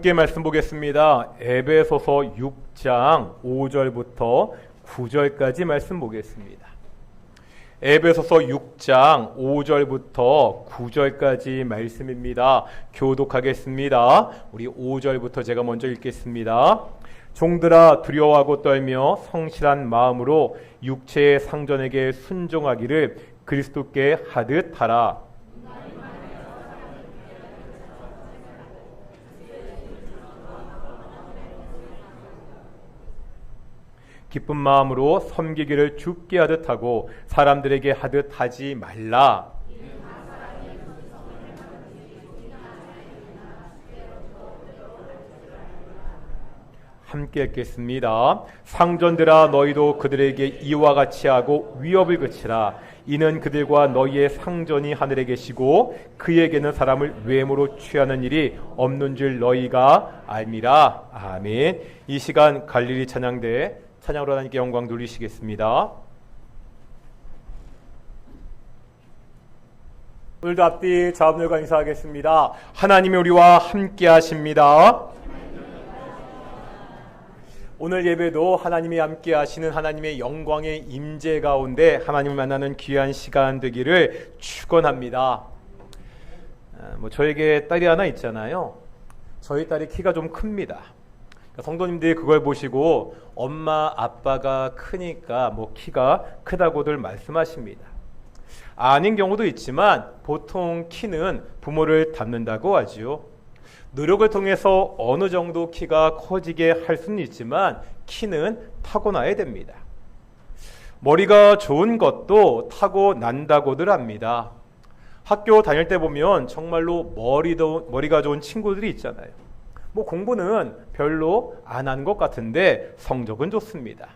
함께 말씀 보겠습니다. 에베소서 6장 5절부터 9절까지 말씀 보겠습니다. 에베소서 6장 5절부터 9절까지 말씀입니다. 교독하겠습니다. 우리 5절부터 제가 먼저 읽겠습니다. 종들아 두려워하고 떨며 성실한 마음으로 육체의 상전에게 순종하기를 그리스도께 하듯 하라. 기쁜 마음으로 섬기기를 주께 하듯 하고 사람들에게 하듯 하지 말라. 함께 읽겠습니다. 상전들아 너희도 그들에게 이와 같이 하고 위협을 그치라. 이는 그들과 너희의 상전이 하늘에 계시고 그에게는 사람을 외모로 취하는 일이 없는 줄 너희가 알미라. 아멘. 이 시간 갈릴리 찬양대 찬양으로 하나님께 영광 돌리시겠습니다. 오늘도 앞뒤 자음들과 인사하겠습니다. 하나님이 우리와 함께 하십니다. 오늘 예배도 하나님이 함께 하시는 하나님의 영광의 임재 가운데 하나님을 만나는 귀한 시간 되기를 축원합니다. 저에게 딸이 하나 있잖아요. 저희 딸이 키가 좀 큽니다. 성도님들이 그걸 보시고 엄마 아빠가 크니까 키가 크다고들 말씀하십니다. 아닌 경우도 있지만 보통 키는 부모를 닮는다고 하지요. 노력을 통해서 어느 정도 키가 커지게 할 수는 있지만 키는 타고나야 됩니다. 머리가 좋은 것도 타고난다고들 합니다. 학교 다닐 때 보면 정말로 머리가 좋은 친구들이 있잖아요. 공부는 별로 안 한 것 같은데 성적은 좋습니다.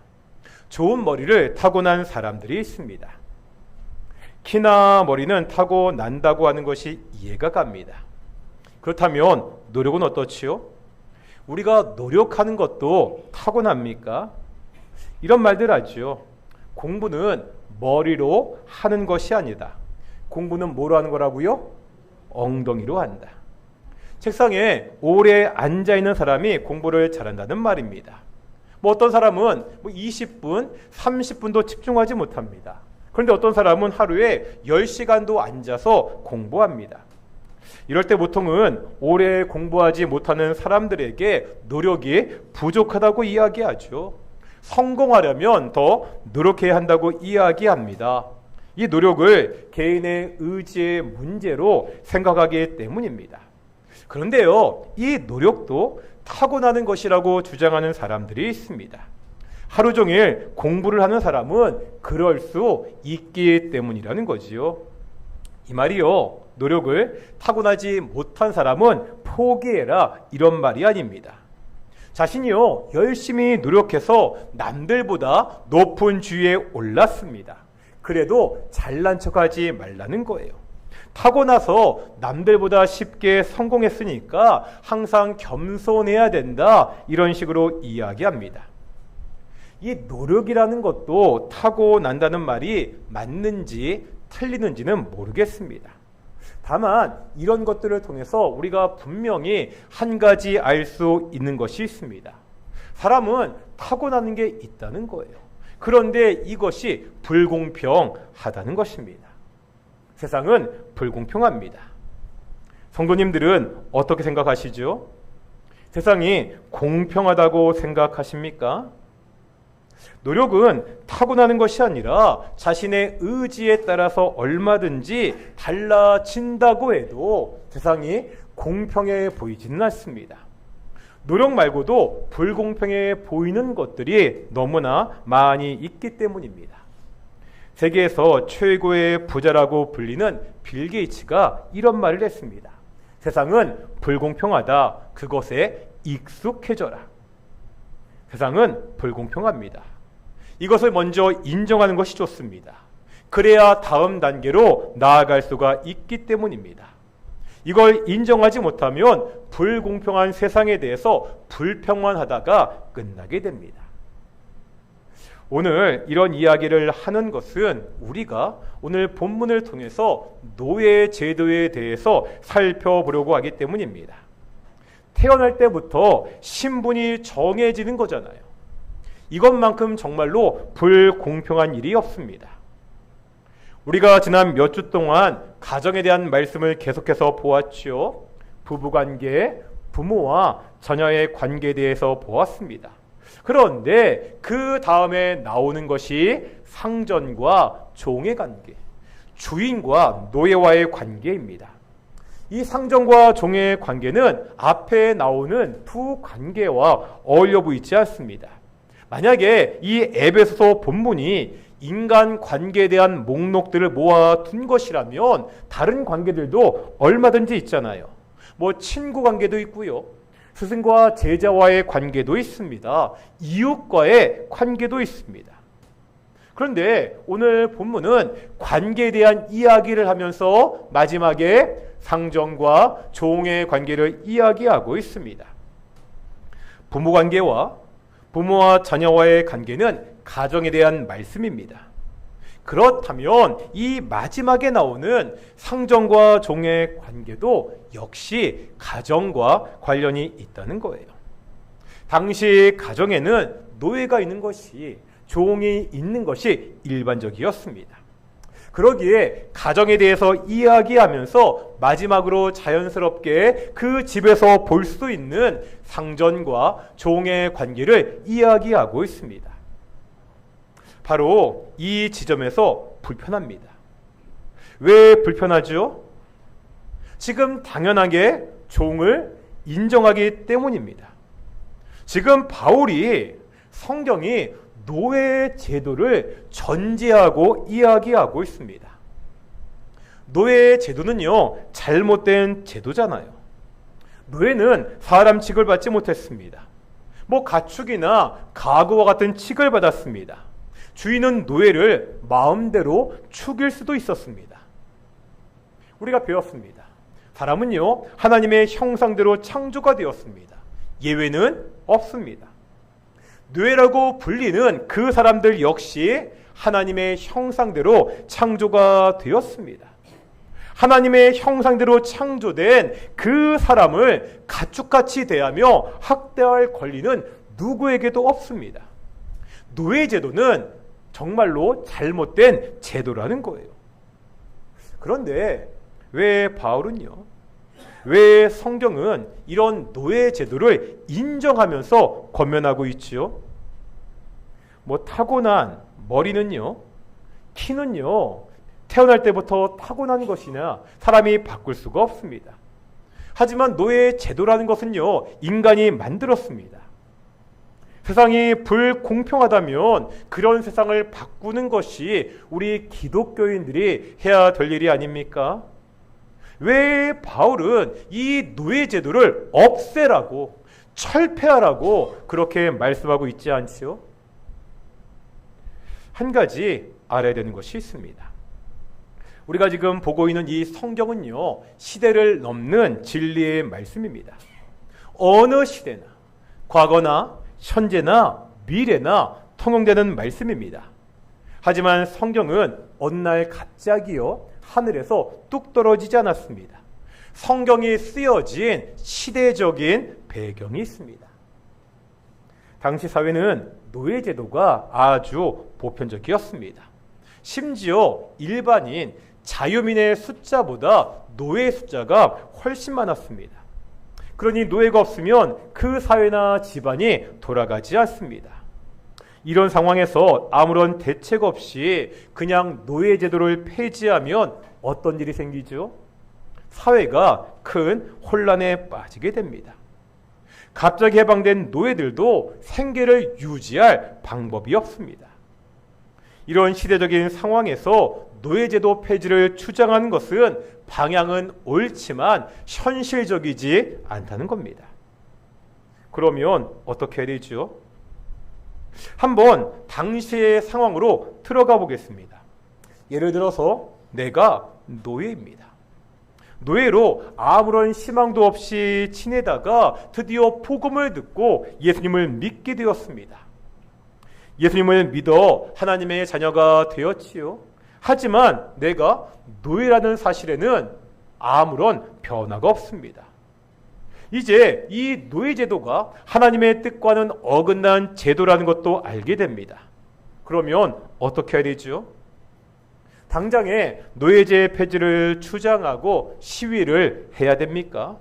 좋은 머리를 타고난 사람들이 있습니다. 키나 머리는 타고난다고 하는 것이 이해가 갑니다. 그렇다면 노력은 어떻지요? 우리가 노력하는 것도 타고납니까? 이런 말들 하죠. 공부는 머리로 하는 것이 아니다. 공부는 뭐로 하는 거라고요? 엉덩이로 한다. 책상에 오래 앉아있는 사람이 공부를 잘한다는 말입니다. 어떤 사람은 20분, 30분도 집중하지 못합니다. 그런데 어떤 사람은 하루에 10시간도 앉아서 공부합니다. 이럴 때 보통은 오래 공부하지 못하는 사람들에게 노력이 부족하다고 이야기하죠. 성공하려면 더 노력해야 한다고 이야기합니다. 이 노력을 개인의 의지의 문제로 생각하기 때문입니다. 그런데요, 이 노력도 타고나는 것이라고 주장하는 사람들이 있습니다. 하루 종일 공부를 하는 사람은 그럴 수 있기 때문이라는 거지요. 이 말이요, 노력을 타고나지 못한 사람은 포기해라 이런 말이 아닙니다. 자신이요 열심히 노력해서 남들보다 높은 지위에 올랐습니다. 그래도 잘난 척하지 말라는 거예요. 타고나서 남들보다 쉽게 성공했으니까 항상 겸손해야 된다 이런 식으로 이야기합니다. 이 노력이라는 것도 타고난다는 말이 맞는지 틀리는지는 모르겠습니다. 다만 이런 것들을 통해서 우리가 분명히 한 가지 알 수 있는 것이 있습니다. 사람은 타고나는 게 있다는 거예요. 그런데 이것이 불공평하다는 것입니다. 세상은 불공평합니다. 성도님들은 어떻게 생각하시죠? 세상이 공평하다고 생각하십니까? 노력은 타고나는 것이 아니라 자신의 의지에 따라서 얼마든지 달라진다고 해도 세상이 공평해 보이지는 않습니다. 노력 말고도 불공평해 보이는 것들이 너무나 많이 있기 때문입니다. 세계에서 최고의 부자라고 불리는 빌 게이츠가 이런 말을 했습니다. 세상은 불공평하다. 그것에 익숙해져라. 세상은 불공평합니다. 이것을 먼저 인정하는 것이 좋습니다. 그래야 다음 단계로 나아갈 수가 있기 때문입니다. 이걸 인정하지 못하면 불공평한 세상에 대해서 불평만 하다가 끝나게 됩니다. 오늘 이런 이야기를 하는 것은 우리가 오늘 본문을 통해서 노예 제도에 대해서 살펴보려고 하기 때문입니다. 태어날 때부터 신분이 정해지는 거잖아요. 이것만큼 정말로 불공평한 일이 없습니다. 우리가 지난 몇 주 동안 가정에 대한 말씀을 계속해서 보았지요. 부부관계, 부모와 자녀의 관계에 대해서 보았습니다. 그런데 그 다음에 나오는 것이 상전과 종의 관계, 주인과 노예와의 관계입니다. 이 상전과 종의 관계는 앞에 나오는 두 관계와 어울려 보이지 않습니다. 만약에 이 에베소서 본문이 인간 관계에 대한 목록들을 모아둔 것이라면 다른 관계들도 얼마든지 있잖아요. 친구 관계도 있고요. 스승과 제자와의 관계도 있습니다. 이웃과의 관계도 있습니다. 그런데 오늘 본문은 관계에 대한 이야기를 하면서 마지막에 상전과 종의 관계를 이야기하고 있습니다. 부모 관계와 부모와 자녀와의 관계는 가정에 대한 말씀입니다. 그렇다면 이 마지막에 나오는 상전과 종의 관계도 역시 가정과 관련이 있다는 거예요. 당시 가정에는 노예가 있는 것이, 종이 있는 것이 일반적이었습니다. 그러기에 가정에 대해서 이야기하면서 마지막으로 자연스럽게 그 집에서 볼 수 있는 상전과 종의 관계를 이야기하고 있습니다. 바로 이 지점에서 불편합니다. 왜 불편하죠? 지금 당연하게 종을 인정하기 때문입니다. 지금 바울이 성경이 노예 제도를 전제하고 이야기하고 있습니다. 노예 제도는요, 잘못된 제도잖아요. 노예는 사람 취급을 받지 못했습니다. 가축이나 가구와 같은 취급을 받았습니다. 주인은 노예를 마음대로 죽일 수도 있었습니다. 우리가 배웠습니다. 사람은요, 하나님의 형상대로 창조가 되었습니다. 예외는 없습니다. 노예라고 불리는 그 사람들 역시 하나님의 형상대로 창조가 되었습니다. 하나님의 형상대로 창조된 그 사람을 가축같이 대하며 학대할 권리는 누구에게도 없습니다. 노예 제도는 정말로 잘못된 제도라는 거예요. 그런데 왜 바울은요, 왜 성경은 이런 노예 제도를 인정하면서 권면하고 있지요? 타고난 머리는요, 키는요, 태어날 때부터 타고난 것이나 사람이 바꿀 수가 없습니다. 하지만 노예 제도라는 것은요, 인간이 만들었습니다. 세상이 불공평하다면 그런 세상을 바꾸는 것이 우리 기독교인들이 해야 될 일이 아닙니까? 왜 바울은 이 노예 제도를 없애라고, 철폐하라고 그렇게 말씀하고 있지 않지요? 한 가지 알아야 되는 것이 있습니다. 우리가 지금 보고 있는 이 성경은요, 시대를 넘는 진리의 말씀입니다. 어느 시대나, 과거나 현재나 미래나 통용되는 말씀입니다. 하지만 성경은 어느 날 갑자기요, 하늘에서 뚝 떨어지지 않았습니다. 성경이 쓰여진 시대적인 배경이 있습니다. 당시 사회는 노예 제도가 아주 보편적이었습니다. 심지어 일반인 자유민의 숫자보다 노예의 숫자가 훨씬 많았습니다. 그러니 노예가 없으면 그 사회나 집안이 돌아가지 않습니다. 이런 상황에서 아무런 대책 없이 그냥 노예 제도를 폐지하면 어떤 일이 생기죠? 사회가 큰 혼란에 빠지게 됩니다. 갑자기 해방된 노예들도 생계를 유지할 방법이 없습니다. 이런 시대적인 상황에서 노예제도 폐지를 주장하는 것은 방향은 옳지만 현실적이지 않다는 겁니다. 그러면 어떻게 해야 되죠? 한번 당시의 상황으로 들어가 보겠습니다. 예를 들어서 내가 노예입니다. 노예로 아무런 희망도 없이 지내다가 드디어 복음을 듣고 예수님을 믿게 되었습니다. 예수님을 믿어 하나님의 자녀가 되었지요. 하지만 내가 노예라는 사실에는 아무런 변화가 없습니다. 이제 이 노예제도가 하나님의 뜻과는 어긋난 제도라는 것도 알게 됩니다. 그러면 어떻게 해야 되죠? 당장에 노예제 폐지를 주장하고 시위를 해야 됩니까?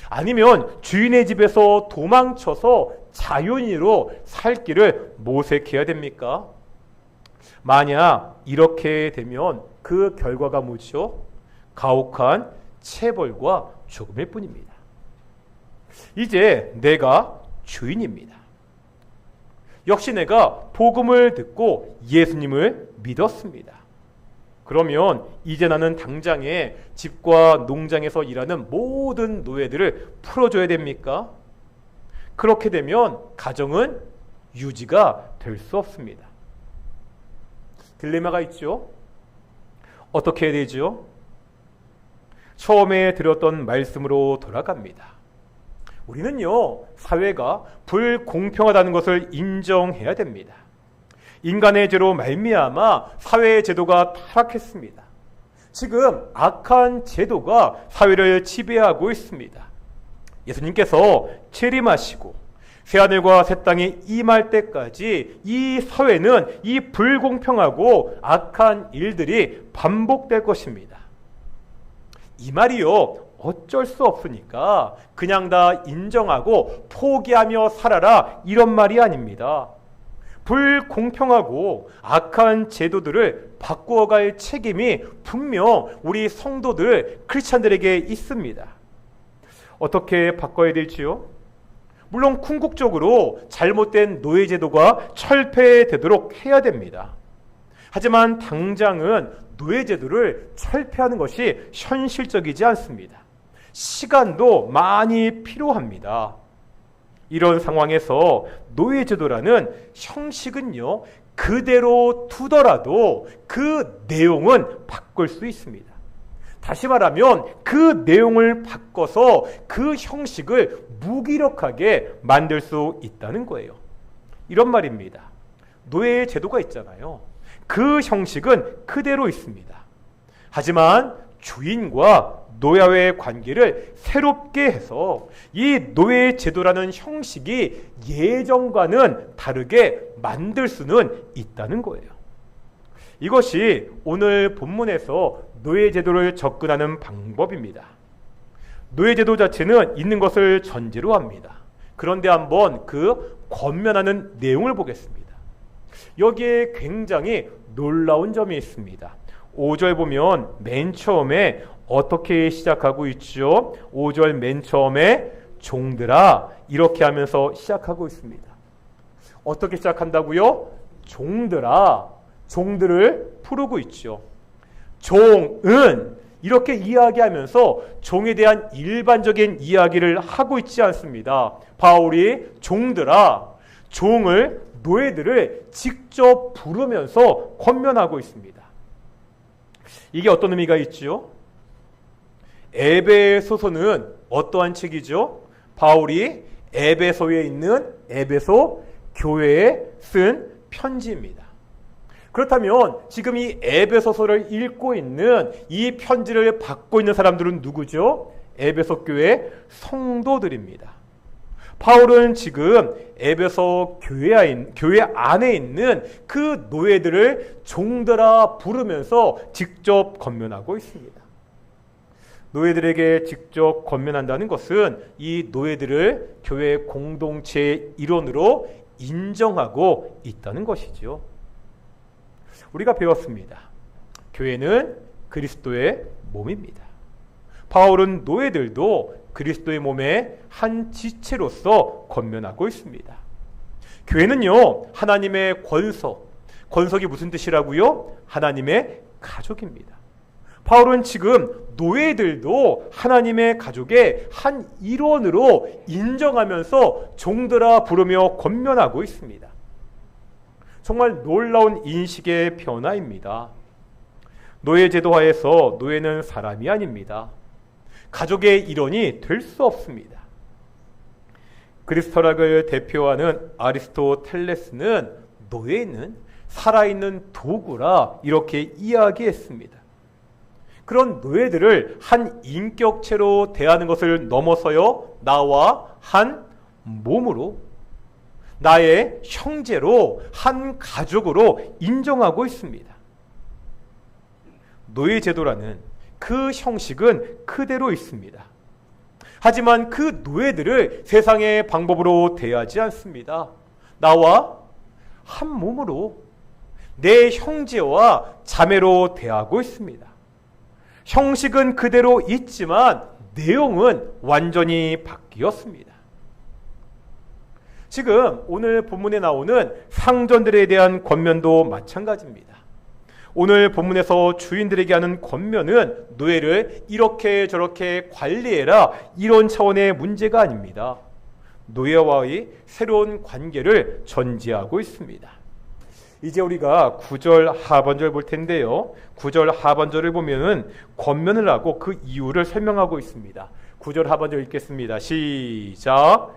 아니면 주인의 집에서 도망쳐서 자유인으로 살 길을 모색해야 됩니까? 만약 이렇게 되면 그 결과가 뭐죠? 가혹한 체벌과 죽음일 뿐입니다. 이제 내가 주인입니다. 역시 내가 복음을 듣고 예수님을 믿었습니다. 그러면 이제 나는 당장에 집과 농장에서 일하는 모든 노예들을 풀어줘야 됩니까? 그렇게 되면 가정은 유지가 될 수 없습니다. 딜레마가 있죠. 어떻게 해야 되죠? 처음에 드렸던 말씀으로 돌아갑니다. 우리는요, 사회가 불공평하다는 것을 인정해야 됩니다. 인간의 죄로 말미암아 사회의 제도가 타락했습니다. 지금 악한 제도가 사회를 지배하고 있습니다. 예수님께서 재림하시고 새하늘과 새 땅이 임할 때까지 이 사회는 이 불공평하고 악한 일들이 반복될 것입니다. 이 말이요, 어쩔 수 없으니까 그냥 다 인정하고 포기하며 살아라, 이런 말이 아닙니다. 불공평하고 악한 제도들을 바꾸어갈 책임이 분명 우리 성도들, 크리스찬들에게 있습니다. 어떻게 바꿔야 될지요? 물론 궁극적으로 잘못된 노예제도가 철폐되도록 해야 됩니다. 하지만 당장은 노예제도를 철폐하는 것이 현실적이지 않습니다. 시간도 많이 필요합니다. 이런 상황에서 노예제도라는 형식은요, 그대로 두더라도 그 내용은 바꿀 수 있습니다. 다시 말하면 그 내용을 바꿔서 그 형식을 무기력하게 만들 수 있다는 거예요. 이런 말입니다. 노예 제도가 있잖아요. 그 형식은 그대로 있습니다. 하지만 주인과 노예와의 관계를 새롭게 해서 이 노예 제도라는 형식이 예전과는 다르게 만들 수는 있다는 거예요. 이것이 오늘 본문에서 노예 제도를 접근하는 방법입니다. 노예 제도 자체는 있는 것을 전제로 합니다. 그런데 한번 그 권면하는 내용을 보겠습니다. 여기에 굉장히 놀라운 점이 있습니다. 5절 보면 맨 처음에 어떻게 시작하고 있죠? 5절 맨 처음에 종들아, 이렇게 하면서 시작하고 있습니다. 어떻게 시작한다고요? 종들아, 종들을 부르고 있죠. 종은 이렇게 이야기하면서 종에 대한 일반적인 이야기를 하고 있지 않습니다. 바울이 종들아, 종을, 노예들을 직접 부르면서 권면하고 있습니다. 이게 어떤 의미가 있죠? 에베소서는 어떠한 책이죠? 바울이 에베소에 있는 에베소 교회에 쓴 편지입니다. 그렇다면 지금 이 에베소서를 읽고 있는, 이 편지를 받고 있는 사람들은 누구죠? 에베소 교회 성도들입니다. 바울은 지금 에베소 교회 안에 있는 그 노예들을 종들아 부르면서 직접 권면하고 있습니다. 노예들에게 직접 권면한다는 것은 이 노예들을 교회 공동체의 일원으로 인정하고 있다는 것이죠. 우리가 배웠습니다. 교회는 그리스도의 몸입니다. 바울은 노예들도 그리스도의 몸의 한 지체로서 권면하고 있습니다. 교회는요, 하나님의 권석이 무슨 뜻이라고요? 하나님의 가족입니다. 바울은 지금 노예들도 하나님의 가족의 한 일원으로 인정하면서 종들아 부르며 권면하고 있습니다. 정말 놀라운 인식의 변화입니다. 노예 제도하에서 노예는 사람이 아닙니다. 가족의 일원이 될 수 없습니다. 그리스 철학을 대표하는 아리스토텔레스는 노예는 살아있는 도구라 이렇게 이야기했습니다. 그런 노예들을 한 인격체로 대하는 것을 넘어서요, 나와 한 몸으로, 나의 형제로, 한 가족으로 인정하고 있습니다. 노예제도라는 그 형식은 그대로 있습니다. 하지만 그 노예들을 세상의 방법으로 대하지 않습니다. 나와 한 몸으로, 내 형제와 자매로 대하고 있습니다. 형식은 그대로 있지만 내용은 완전히 바뀌었습니다. 지금 오늘 본문에 나오는 상전들에 대한 권면도 마찬가지입니다. 오늘 본문에서 주인들에게 하는 권면은 노예를 이렇게 저렇게 관리해라, 이런 차원의 문제가 아닙니다. 노예와의 새로운 관계를 전제하고 있습니다. 이제 우리가 9절 하반절 볼 텐데요. 9절 하반절을 보면은 권면을 하고 그 이유를 설명하고 있습니다. 9절 하반절 읽겠습니다. 시작.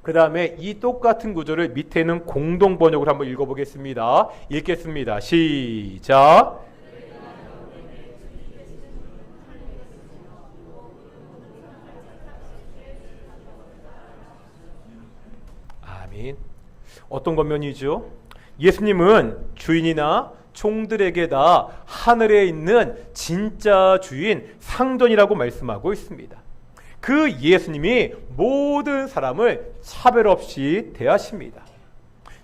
그 다음에 이 똑같은 구절을 밑에 있는 공동 번역을 한번 읽어보겠습니다. 읽겠습니다. 시작. 아멘. 어떤 권면이죠? 예수님은 주인이나 종들에게 다 하늘에 있는 진짜 주인 상전이라고 말씀하고 있습니다. 그 예수님이 모든 사람을 차별 없이 대하십니다.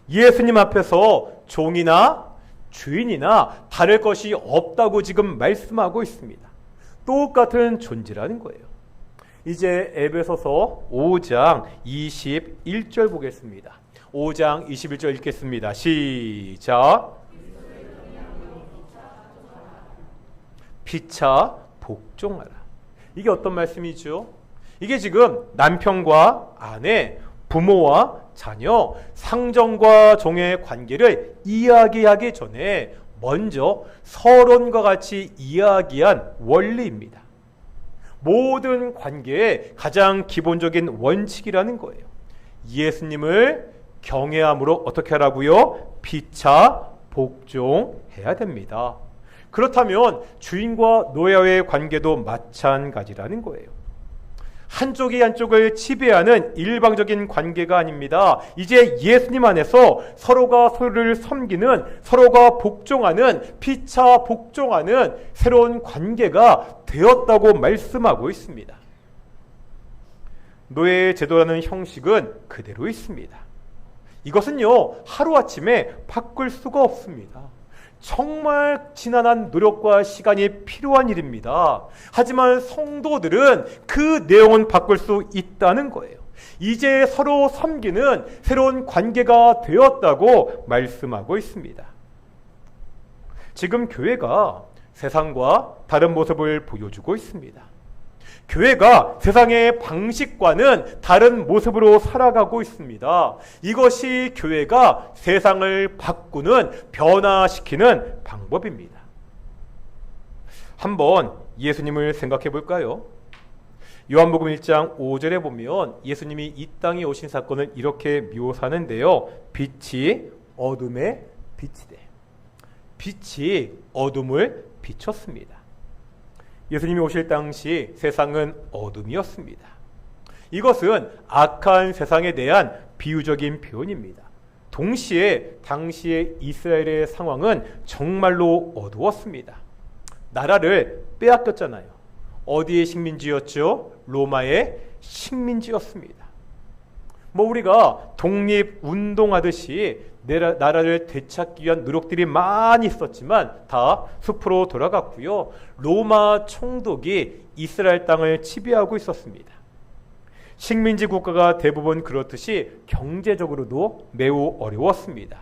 예수님 앞에서 종이나 주인이나 다를 것이 없다고 지금 말씀하고 있습니다. 똑같은 존재라는 거예요. 이제 에베소서 5장 21절 보겠습니다. 5장 21절 읽겠습니다. 시작. 피차 복종하라. 이게 어떤 말씀이죠? 이게 지금 남편과 아내, 부모와 자녀, 상전과 종의 관계를 이야기하기 전에 먼저 서론과 같이 이야기한 원리입니다. 모든 관계의 가장 기본적인 원칙이라는 거예요. 예수님을 경외함으로 어떻게 하라고요? 피차 복종해야 됩니다. 그렇다면 주인과 노예와의 관계도 마찬가지라는 거예요. 한쪽이 한쪽을 지배하는 일방적인 관계가 아닙니다. 이제 예수님 안에서 서로가 서로를 섬기는, 서로가 복종하는, 피차 복종하는 새로운 관계가 되었다고 말씀하고 있습니다. 노예 제도라는 형식은 그대로 있습니다. 이것은요, 하루아침에 바꿀 수가 없습니다. 정말 지난한 노력과 시간이 필요한 일입니다. 하지만 성도들은 그 내용은 바꿀 수 있다는 거예요. 이제 서로 섬기는 새로운 관계가 되었다고 말씀하고 있습니다. 지금 교회가 세상과 다른 모습을 보여주고 있습니다. 교회가 세상의 방식과는 다른 모습으로 살아가고 있습니다. 이것이 교회가 세상을 바꾸는, 변화시키는 방법입니다. 한번 예수님을 생각해 볼까요? 요한복음 1장 5절에 보면 예수님이 이 땅에 오신 사건을 이렇게 묘사하는데요. 빛이 어둠에 비치되. 빛이 어둠을 비췄습니다. 예수님이 오실 당시 세상은 어둠이었습니다. 이것은 악한 세상에 대한 비유적인 표현입니다. 동시에 당시의 이스라엘의 상황은 정말로 어두웠습니다. 나라를 빼앗겼잖아요. 어디의 식민지였죠? 로마의 식민지였습니다. 우리가 독립운동하듯이 나라를 되찾기 위한 노력들이 많이 있었지만 다 숲으로 돌아갔고요. 로마 총독이 이스라엘 땅을 지배하고 있었습니다. 식민지 국가가 대부분 그렇듯이 경제적으로도 매우 어려웠습니다.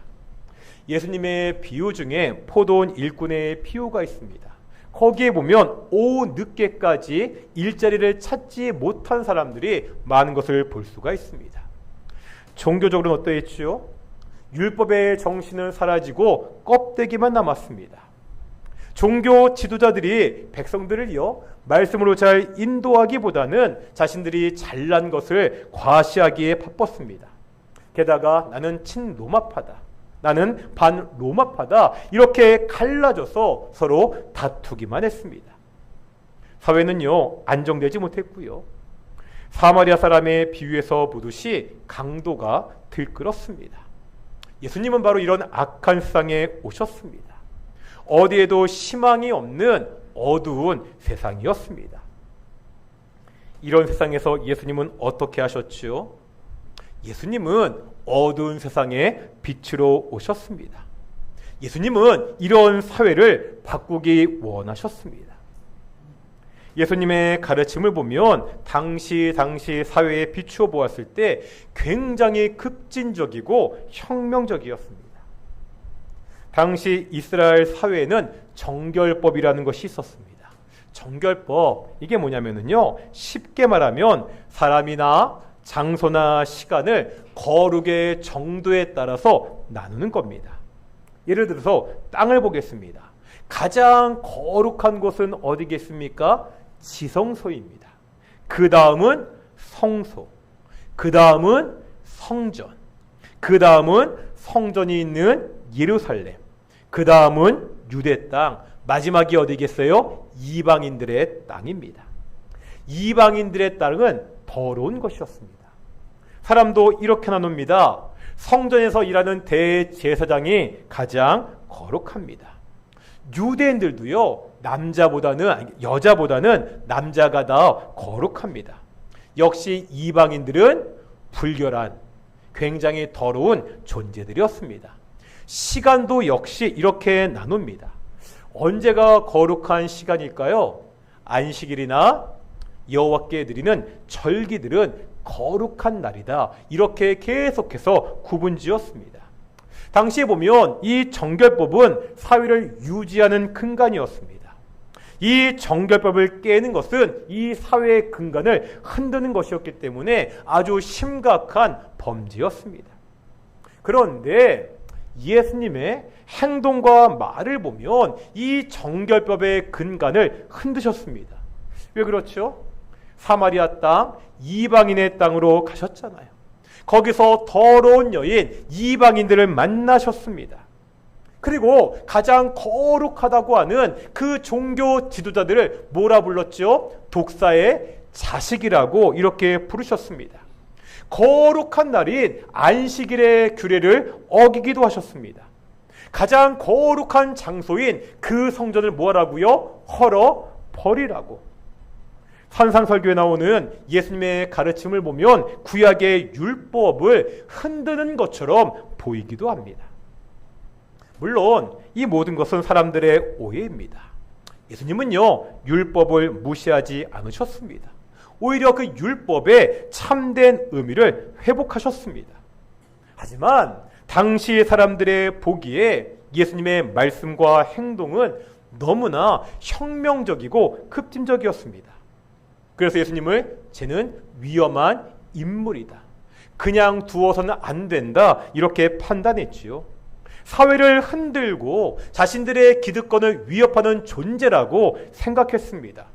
예수님의 비유 중에 포도원 일꾼의 비유가 있습니다. 거기에 보면 오후 늦게까지 일자리를 찾지 못한 사람들이 많은 것을 볼 수가 있습니다. 종교적으로는 어떠했지요? 율법의 정신은 사라지고 껍데기만 남았습니다. 종교 지도자들이 백성들을요, 말씀으로 잘 인도하기보다는 자신들이 잘난 것을 과시하기에 바빴습니다. 게다가 나는 친로마파다, 나는 반 로마파다. 이렇게 갈라져서 서로 다투기만 했습니다. 사회는요, 안정되지 못했고요. 사마리아 사람의 비유에서 보듯이 강도가 들끓었습니다. 예수님은 바로 이런 악한 세상에 오셨습니다. 어디에도 희망이 없는 어두운 세상이었습니다. 이런 세상에서 예수님은 어떻게 하셨죠? 예수님은 어두운 세상에 빛으로 오셨습니다. 예수님은 이런 사회를 바꾸기 원하셨습니다. 예수님의 가르침을 보면 당시 사회에 비추어 보았을 때 굉장히 급진적이고 혁명적이었습니다. 당시 이스라엘 사회에는 정결법이라는 것이 있었습니다. 정결법, 이게 뭐냐면요, 쉽게 말하면 사람이나 장소나 시간을 거룩의 정도에 따라서 나누는 겁니다. 예를 들어서 땅을 보겠습니다. 가장 거룩한 곳은 어디겠습니까? 지성소입니다. 그 다음은 성소, 그 다음은 성전, 그 다음은 성전이 있는 예루살렘, 그 다음은 유대 땅, 마지막이 어디겠어요? 이방인들의 땅입니다. 이방인들의 땅은 더러운 것이었습니다. 사람도 이렇게 나눕니다. 성전에서 일하는 대제사장이 가장 거룩합니다. 유대인들도요, 여자보다는 남자가 더 거룩합니다. 역시 이방인들은 불결한, 굉장히 더러운 존재들이었습니다. 시간도 역시 이렇게 나눕니다. 언제가 거룩한 시간일까요? 안식일이나 여호와께 드리는 절기들은 거룩한 날이다. 이렇게 계속해서 구분지었습니다. 당시에 보면 이 정결법은 사회를 유지하는 근간이었습니다. 이 정결법을 깨는 것은 이 사회의 근간을 흔드는 것이었기 때문에 아주 심각한 범죄였습니다. 그런데 예수님의 행동과 말을 보면 이 정결법의 근간을 흔드셨습니다. 왜 그렇죠? 사마리아 땅, 이방인의 땅으로 가셨잖아요. 거기서 더러운 여인, 이방인들을 만나셨습니다. 그리고 가장 거룩하다고 하는 그 종교 지도자들을 뭐라 불렀죠? 독사의 자식이라고 이렇게 부르셨습니다. 거룩한 날인 안식일의 규례를 어기기도 하셨습니다. 가장 거룩한 장소인 그 성전을 뭐하라고요? 헐어버리라고. 산상설교에 나오는 예수님의 가르침을 보면 구약의 율법을 흔드는 것처럼 보이기도 합니다. 물론 이 모든 것은 사람들의 오해입니다. 예수님은요, 율법을 무시하지 않으셨습니다. 오히려 그 율법의 참된 의미를 회복하셨습니다. 하지만 당시 사람들의 보기에 예수님의 말씀과 행동은 너무나 혁명적이고 급진적이었습니다. 그래서 예수님을 쟤는 위험한 인물이다, 그냥 두어서는 안 된다, 이렇게 판단했지요. 사회를 흔들고 자신들의 기득권을 위협하는 존재라고 생각했습니다.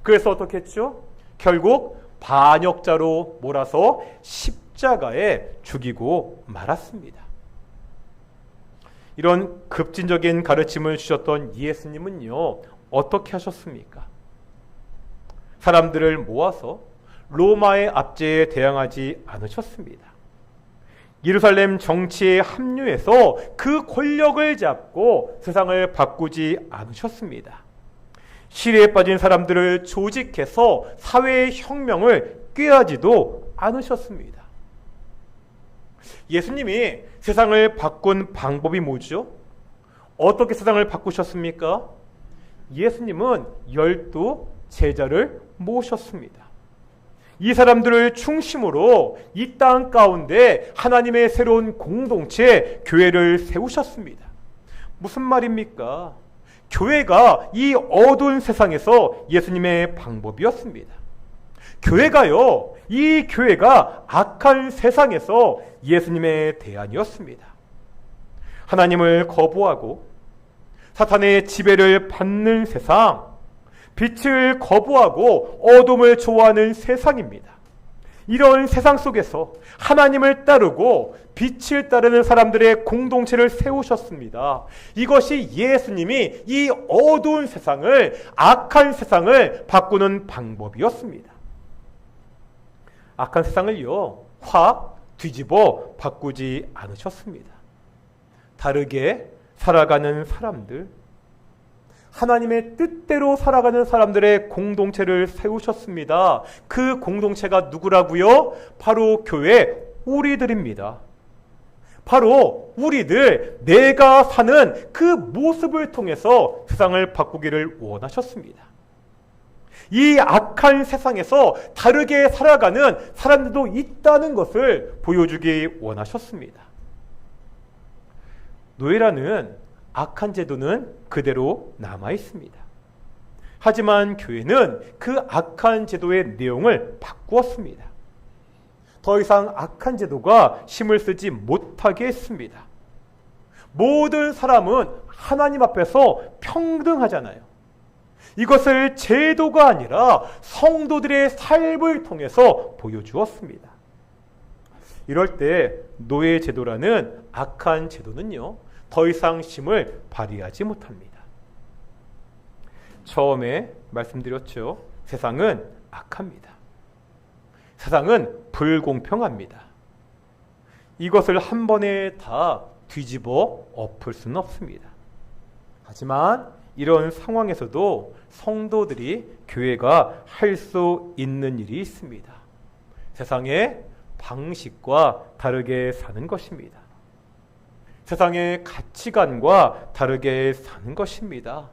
그래서 어떻게 했죠? 결국 반역자로 몰아서 십자가에 죽이고 말았습니다. 이런 급진적인 가르침을 주셨던 예수님은요, 어떻게 하셨습니까? 사람들을 모아서 로마의 압제에 대항하지 않으셨습니다. 예루살렘 정치에 합류해서 그 권력을 잡고 세상을 바꾸지 않으셨습니다. 시리에 빠진 사람들을 조직해서 사회의 혁명을 꾀하지도 않으셨습니다. 예수님이 세상을 바꾼 방법이 뭐죠? 어떻게 세상을 바꾸셨습니까? 예수님은 12 제자를 모셨습니다. 이 사람들을 중심으로 이 땅 가운데 하나님의 새로운 공동체, 교회를 세우셨습니다. 무슨 말입니까? 교회가 이 어두운 세상에서 예수님의 방법이었습니다. 교회가요, 이 교회가 악한 세상에서 예수님의 대안이었습니다. 하나님을 거부하고 사탄의 지배를 받는 세상, 빛을 거부하고 어둠을 좋아하는 세상입니다. 이런 세상 속에서 하나님을 따르고 빛을 따르는 사람들의 공동체를 세우셨습니다. 이것이 예수님이 이 어두운 세상을, 악한 세상을 바꾸는 방법이었습니다. 악한 세상을요, 확 뒤집어 바꾸지 않으셨습니다. 다르게 살아가는 사람들, 하나님의 뜻대로 살아가는 사람들의 공동체를 세우셨습니다. 그 공동체가 누구라고요? 바로 교회 우리들입니다. 바로 우리들, 내가 사는 그 모습을 통해서 세상을 바꾸기를 원하셨습니다. 이 악한 세상에서 다르게 살아가는 사람들도 있다는 것을 보여주기 원하셨습니다. 노예라는 악한 제도는 그대로 남아 있습니다. 하지만 교회는 그 악한 제도의 내용을 바꾸었습니다. 더 이상 악한 제도가 힘을 쓰지 못하게 했습니다. 모든 사람은 하나님 앞에서 평등하잖아요. 이것을 제도가 아니라 성도들의 삶을 통해서 보여주었습니다. 이럴 때 노예 제도라는 악한 제도는요, 더 이상 힘을 발휘하지 못합니다. 처음에 말씀드렸죠. 세상은 악합니다. 세상은 불공평합니다. 이것을 한 번에 다 뒤집어 엎을 수는 없습니다. 하지만 이런 상황에서도 성도들이, 교회가 할 수 있는 일이 있습니다. 세상의 방식과 다르게 사는 것입니다. 세상의 가치관과 다르게 사는 것입니다.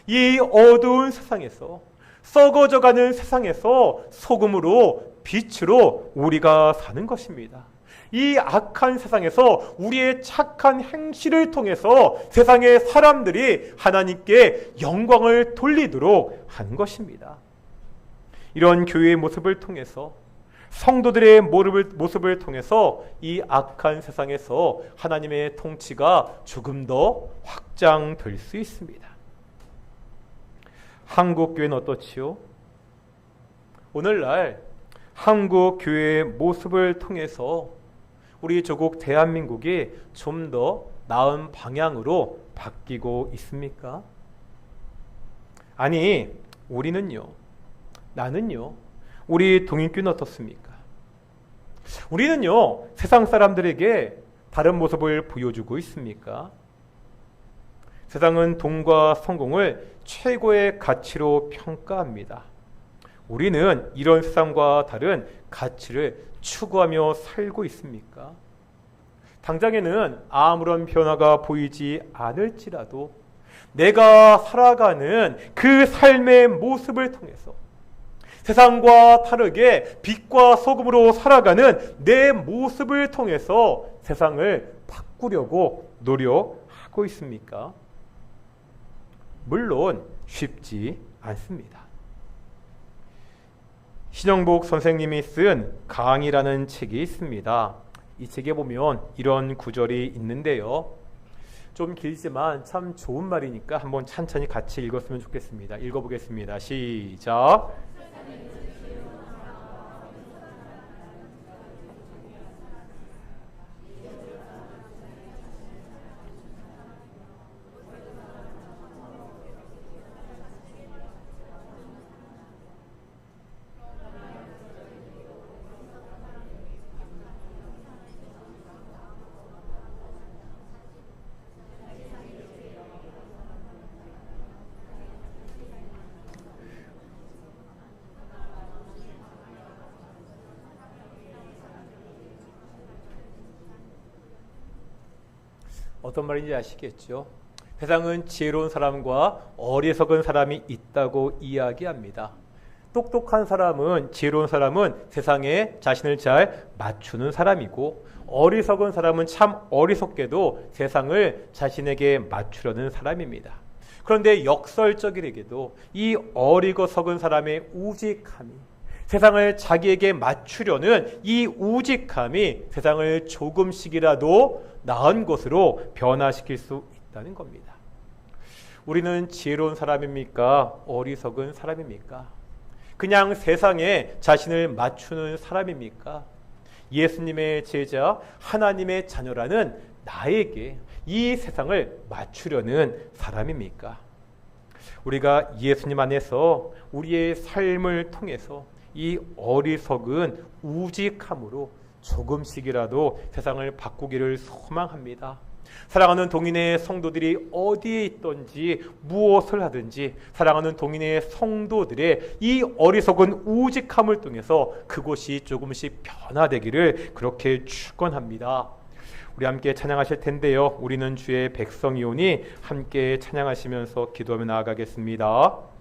이 어두운 세상에서, 썩어져가는 세상에서 소금으로, 빛으로 우리가 사는 것입니다. 이 악한 세상에서 우리의 착한 행실을 통해서 세상의 사람들이 하나님께 영광을 돌리도록 하는 것입니다. 이런 교회의 모습을 통해서, 성도들의 모습을 통해서 이 악한 세상에서 하나님의 통치가 조금 더 확장될 수 있습니다. 한국 교회는 어떻지요? 오늘날 한국 교회의 모습을 통해서 우리 조국 대한민국이 좀 더 나은 방향으로 바뀌고 있습니까? 아니, 우리는요, 나는요, 우리 동인교는 어떻습니까? 우리는요, 세상 사람들에게 다른 모습을 보여주고 있습니까? 세상은 돈과 성공을 최고의 가치로 평가합니다. 우리는 이런 세상과 다른 가치를 추구하며 살고 있습니까? 당장에는 아무런 변화가 보이지 않을지라도 내가 살아가는 그 삶의 모습을 통해서 세상과 다르게 빛과 소금으로 살아가는 내 모습을 통해서 세상을 바꾸려고 노력하고 있습니까? 물론 쉽지 않습니다. 신영복 선생님이 쓴 강이라는 책이 있습니다. 이 책에 보면 이런 구절이 있는데요. 좀 길지만 참 좋은 말이니까 한번 천천히 같이 읽었으면 좋겠습니다. 읽어보겠습니다. 시작. 어떤 말인지 아시겠죠? 세상은 지혜로운 사람과 어리석은 사람이 있다고 이야기합니다. 똑똑한 사람은, 지혜로운 사람은 세상에 자신을 잘 맞추는 사람이고, 어리석은 사람은 참 어리석게도 세상을 자신에게 맞추려는 사람입니다. 그런데 역설적이게도 이 어리석은 사람의 우직함이, 세상을 자기에게 맞추려는 이 우직함이 세상을 조금씩이라도 나은 것으로 변화시킬 수 있다는 겁니다. 우리는 지혜로운 사람입니까? 어리석은 사람입니까? 그냥 세상에 자신을 맞추는 사람입니까? 예수님의 제자, 하나님의 자녀라는 나에게 이 세상을 맞추려는 사람입니까? 우리가 예수님 안에서 우리의 삶을 통해서 이 어리석은 우직함으로 조금씩이라도 세상을 바꾸기를 소망합니다. 사랑하는 동인의 성도들이 어디에 있든지 무엇을 하든지 사랑하는 동인의 성도들의 이 어리석은 우직함을 통해서 그곳이 조금씩 변화되기를 그렇게 축원합니다. 우리 함께 찬양하실 텐데요. 우리는 주의 백성이오니 함께 찬양하시면서 기도하며 나아가겠습니다.